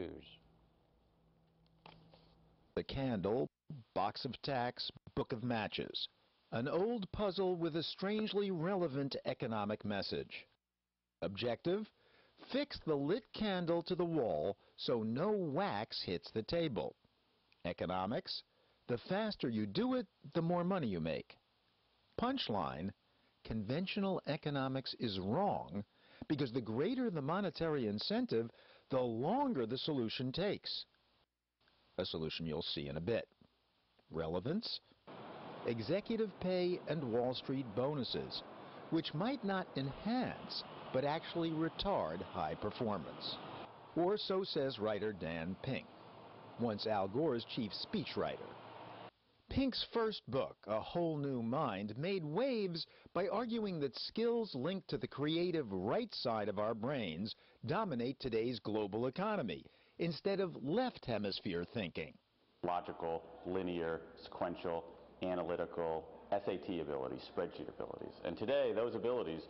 news. The candle, box of tacks, book of matches. An old puzzle with a strangely relevant economic message. Objective: fix the lit candle to the wall so no wax hits the table. Economics: the faster you do it, the more money you make. Punchline: conventional economics is wrong because the greater the monetary incentive, the longer the solution takes. A solution you'll see in a bit. Relevance: executive pay and Wall Street bonuses, which might not enhance but actually retard high performance. Or so says writer Dan Pink, once Al Gore's chief speechwriter. Pink's first book, A Whole New Mind, made waves by arguing that skills linked to the creative right side of our brains dominate today's global economy, instead of left hemisphere thinking. Logical, linear, sequential, analytical, SAT abilities, spreadsheet abilities. And today, those abilities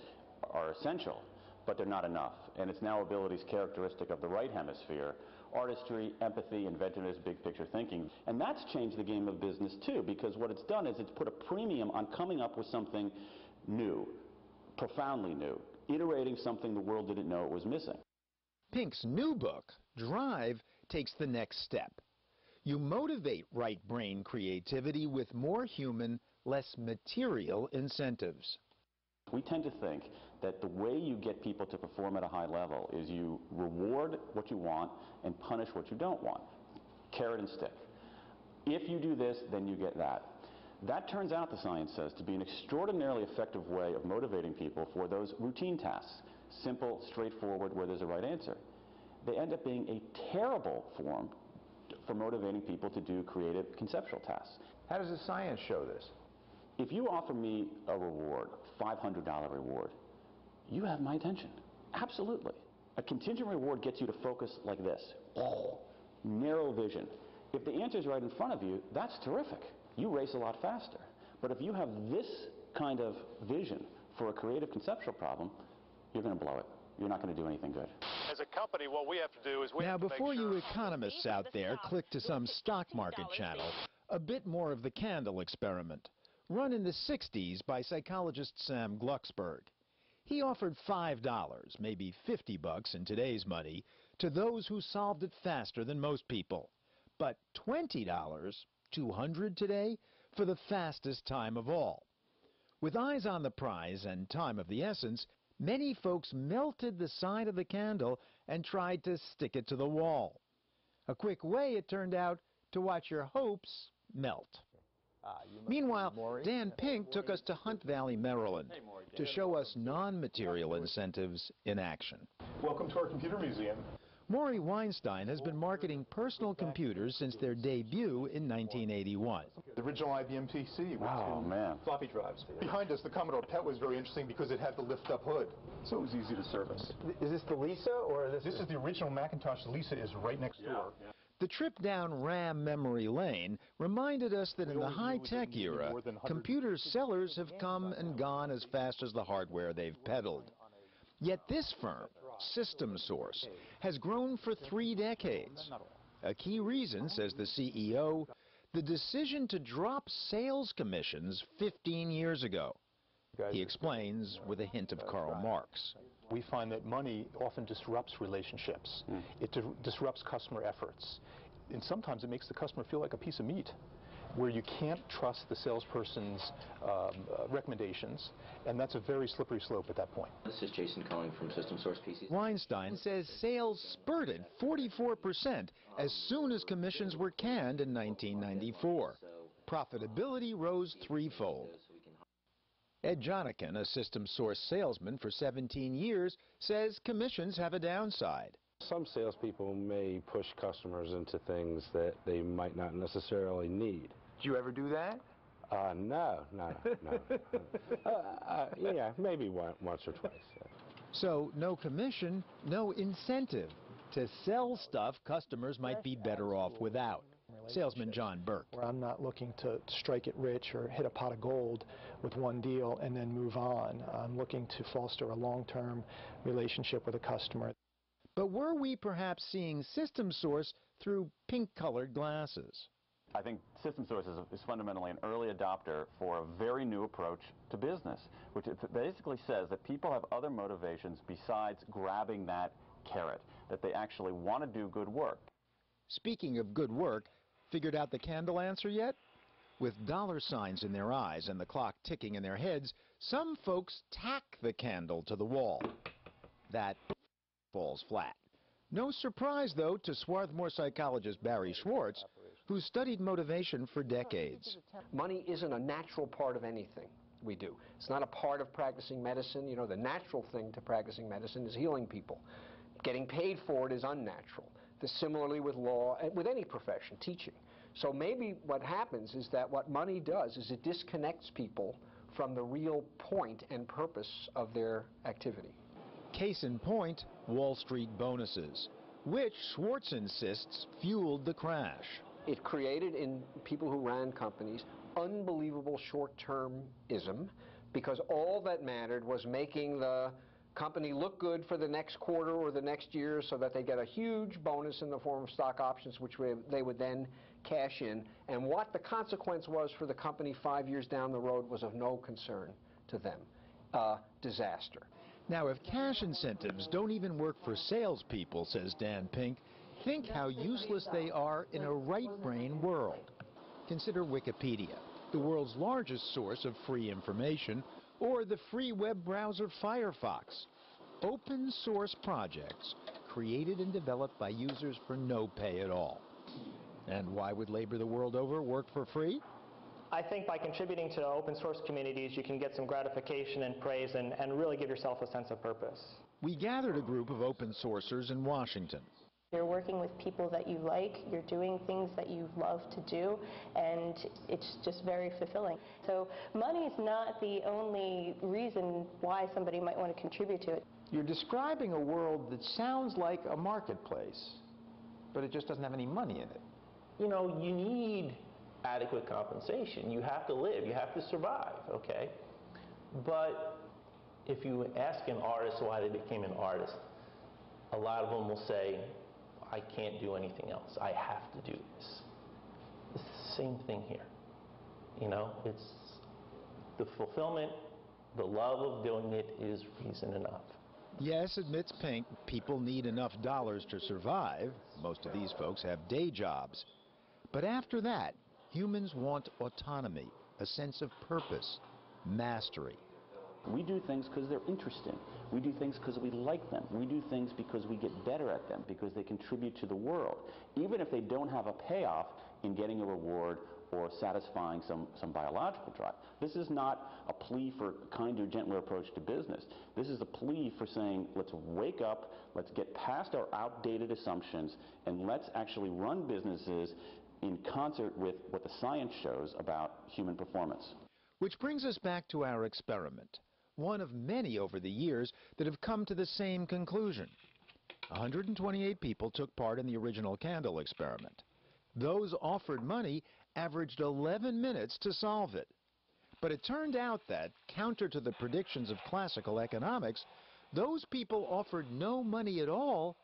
are essential, but they're not enough. And it's now abilities characteristic of the right hemisphere: artistry, empathy, inventiveness, big picture thinking. And that's changed the game of business too, because what it's done is it's put a premium on coming up with something new, profoundly new, iterating something the world didn't know it was missing. Pink's new book, Drive, takes the next step. You motivate right brain creativity with more human, less material incentives. We tend to think that the way you get people to perform at a high level is you reward what you want and punish what you don't want. Carrot and stick. If you do this, then you get that. That turns out, the science says, to be an extraordinarily effective way of motivating people for those routine tasks. Simple, straightforward, where there's a right answer. They end up being a terrible form for motivating people to do creative, conceptual tasks. How does the science show this? If you offer me a reward, $500 reward, you have my attention. Absolutely. A contingent reward gets you to focus like this. Narrow vision. If the answer is right in front of you, that's terrific. You race a lot faster. But if you have this kind of vision for a creative conceptual problem, you're going to blow it. You're not going to do anything good. As a company, what we have to do is now, before you economists out there click to some stock market channel, a bit more of the candle experiment, run in the 60s by psychologist Sam Glucksberg. He offered $5, maybe $50 in today's money, to those who solved it faster than most people. But $20, $200 today, for the fastest time of all. With eyes on the prize and time of the essence, many folks melted the side of the candle and tried to stick it to the wall. A quick way, it turned out, to watch your hopes melt. Meanwhile, Dan Pink took us to Hunt Valley, Maryland, to show us non-material incentives in action. Welcome to our computer museum. Maury Weinstein has been marketing personal computers since their debut in 1981. The original IBM PC with floppy drives. Behind us, the Commodore PET was very interesting because it had the lift-up hood, so it was easy to service. Is this the Lisa, or this is the original Macintosh? The Lisa is right next door. The trip down RAM memory lane reminded us that in the high-tech era, computer sellers have come and gone as fast as the hardware they've peddled. Yet this firm, System Source, has grown for 3 decades. A key reason, says the CEO, the decision to drop sales commissions 15 years ago. He explains with a hint of Karl Marx. We find that money often disrupts relationships. It disrupts customer efforts. And sometimes it makes the customer feel like a piece of meat, where you can't trust the salesperson's recommendations, and that's a very slippery slope at that point. This is Jason calling from System Source PCs. Weinstein says sales spurted 44% as soon as commissions were canned in 1994. Profitability rose threefold. Ed Jonikin, a System Source salesman for 17 years, says commissions have a downside. Some salespeople may push customers into things that they might not necessarily need. Do you ever do that? No. Yeah, maybe once or twice. Yeah. So no commission, no incentive to sell stuff customers might be better off without. Salesman John Burke. Where I'm not looking to strike it rich or hit a pot of gold with one deal and then move on. I'm looking to foster a long-term relationship with a customer. But were we perhaps seeing System Source through pink-colored glasses? I think System Source is fundamentally an early adopter for a very new approach to business, which basically says that people have other motivations besides grabbing that carrot, that they actually want to do good work. Speaking of good work, figured out the candle answer yet? With dollar signs in their eyes and the clock ticking in their heads, some folks tack the candle to the wall. That falls flat. No surprise, though, to Swarthmore psychologist Barry Schwartz, who studied motivation for decades. Money isn't a natural part of anything we do. It's not a part of practicing medicine. You know, the natural thing to practicing medicine is healing people. Getting paid for it is unnatural. Similarly with law, and with any profession, teaching. So maybe what happens is that what money does is it disconnects people from the real point and purpose of their activity. Case in point, Wall Street bonuses, which Schwartz insists fueled the crash. It created in people who ran companies unbelievable short-termism, because all that mattered was making the company look good for the next quarter or the next year so that they get a huge bonus in the form of stock options, which they would then cash in. And what the consequence was for the company 5 years down the road was of no concern to them. Disaster. Now, if cash incentives don't even work for salespeople, says Dan Pink, think how useless they are in a right-brain world. Consider Wikipedia, the world's largest source of free information, or the free web browser Firefox. Open source projects created and developed by users for no pay at all. And why would labor the world over work for free? I think by contributing to open source communities, you can get some gratification and praise and really give yourself a sense of purpose. We gathered a group of open sourcers in Washington. You're working with people that you like, you're doing things that you love to do, and it's just very fulfilling. So money is not the only reason why somebody might want to contribute to it. You're describing a world that sounds like a marketplace, but it just doesn't have any money in it. You know, you need adequate compensation. You have to live, you have to survive, okay? But if you ask an artist why they became an artist, a lot of them will say, I can't do anything else. I have to do this. It's the same thing here. You know, it's the fulfillment, the love of doing it is reason enough. Yes, admits Pink, people need enough dollars to survive. Most of these folks have day jobs. But after that, humans want autonomy, a sense of purpose, mastery. We do things because they're interesting. We do things because we like them. We do things because we get better at them, because they contribute to the world, even if they don't have a payoff in getting a reward or satisfying some biological drive. This is not a plea for a kinder, gentler approach to business. This is a plea for saying, let's wake up, let's get past our outdated assumptions, and let's actually run businesses in concert with what the science shows about human performance. Which brings us back to our experiment, one of many over the years that have come to the same conclusion. 128 people took part in the original candle experiment. Those offered money averaged 11 minutes to solve it. But it turned out that, counter to the predictions of classical economics, those people offered no money at all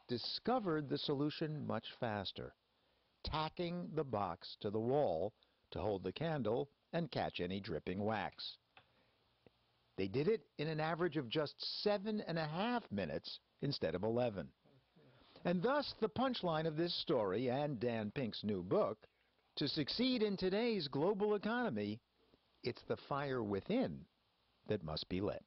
discovered the solution much faster, tacking the box to the wall to hold the candle and catch any dripping wax. They did it in an average of just 7.5 minutes instead of 11. And thus the punchline of this story and Dan Pink's new book, to succeed in today's global economy, it's the fire within that must be lit.